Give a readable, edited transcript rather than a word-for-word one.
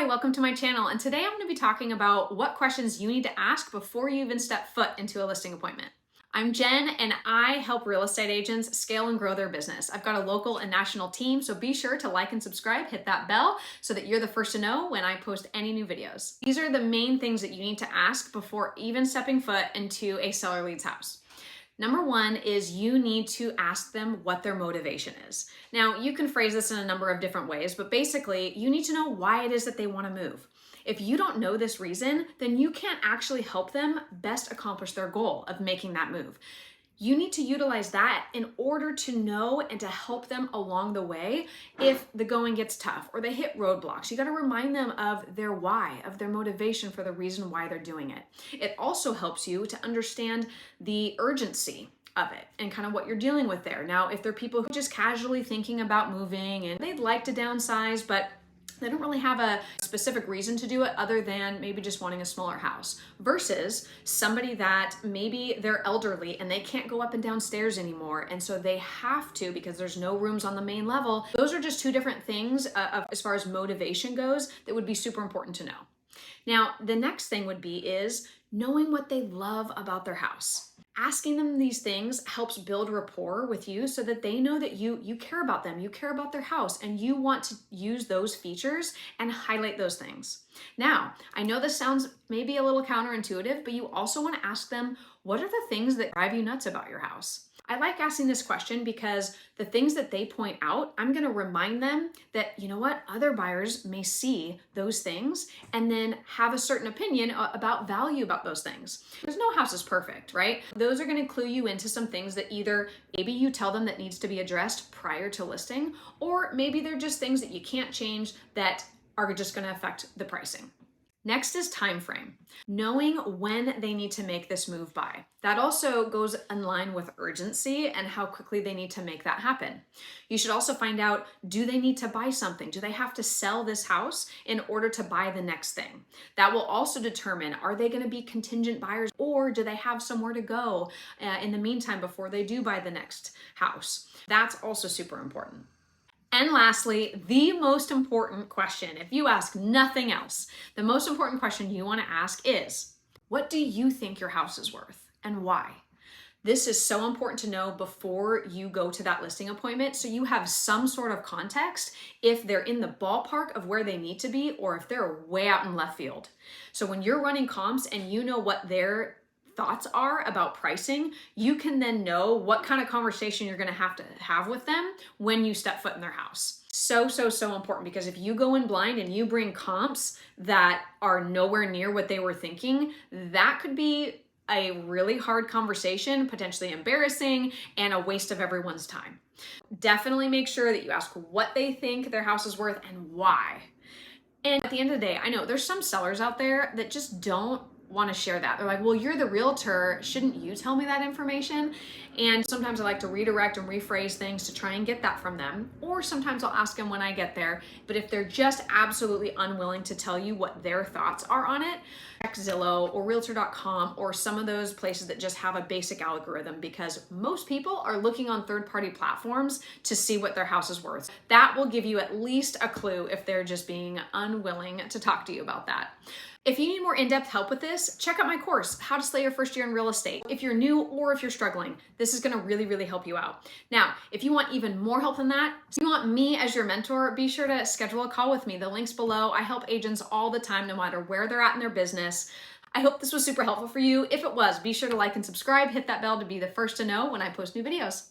Hi, welcome to my channel, and today I'm going to be talking about what questions you need to ask before you even step foot into a listing appointment. I'm Jen, and I help real estate agents scale and grow their business. I've got a local and national team, so be sure to like and subscribe, hit that bell so that you're the first to know when I post any new videos. These are the main things that you need to ask before even stepping foot into a seller lead's house. Number one is you need to ask them what their motivation is. Now, you can phrase this in a number of different ways, but basically you need to know why it is that they want to move. If you don't know this reason, then you can't actually help them best accomplish their goal of making that move. You need to utilize that in order to know and to help them along the way if the going gets tough or they hit roadblocks. You got to remind them of their why, of their motivation for the reason why they're doing it. It also helps you to understand the urgency of it and kind of what you're dealing with there. Now, if they're people who are just casually thinking about moving and they'd like to downsize, but they don't really have a specific reason to do it other than maybe just wanting a smaller house, versus somebody that maybe they're elderly and they can't go up and down stairs anymore, and so they have to because there's no rooms on the main level. Those are just two different things as far as motivation goes that would be super important to know. Now, the next thing would be is knowing what they love about their house. Asking them these things helps build rapport with you so that they know that you care about them, you care about their house, and you want to use those features and highlight those things. Now, I know this sounds maybe a little counterintuitive, but you also want to ask them, what are the things that drive you nuts about your house? I like asking this question because the things that they point out, I'm going to remind them that, you know what, other buyers may see those things and then have a certain opinion about value about those things. There's no house is perfect, right? Those are going to clue you into some things that either maybe you tell them that needs to be addressed prior to listing, or maybe they're just things that you can't change that are just going to affect the pricing. Next is time frame, knowing when they need to make this move by. That also goes in line with urgency and how quickly they need to make that happen. You should also find out, do they need to buy something? Do they have to sell this house in order to buy the next thing? That will also determine, are they going to be contingent buyers, or do they have somewhere to go in the meantime before they do buy the next house? That's also super important. And lastly, the most important question, if you ask nothing else, the most important question you want to ask is, what do you think your house is worth and why? This is so important to know before you go to that listing appointment, so you have some sort of context if they're in the ballpark of where they need to be or if they're way out in left field. So when you're running comps and you know what their thoughts are about pricing, you can then know what kind of conversation you're going to have with them when you step foot in their house. So important, because if you go in blind and you bring comps that are nowhere near what they were thinking, that could be a really hard conversation, potentially embarrassing, and a waste of everyone's time. Definitely make sure that you ask what they think their house is worth and why. And at the end of the day, I know there's some sellers out there that just don't want to share that. They're like, well, you're the realtor, shouldn't you tell me that information? And sometimes I like to redirect and rephrase things to try and get that from them, or sometimes I'll ask them when I get there. But if they're just absolutely unwilling to tell you what their thoughts are on it, check Zillow or realtor.com or some of those places that just have a basic algorithm, because most people are looking on third-party platforms to see what their house is worth. That will give you at least a clue if they're just being unwilling to talk to you about that. If you need more in-depth help with this, check out my course, How to Slay Your First Year in Real Estate. If you're new or if you're struggling, this is gonna really help you out. Now, if you want even more help than that, if you want me as your mentor, be sure to schedule a call with me. The link's below. I help agents all the time, no matter where they're at in their business. I hope this was super helpful for you. If it was, be sure to like and subscribe, hit that bell to be the first to know when I post new videos.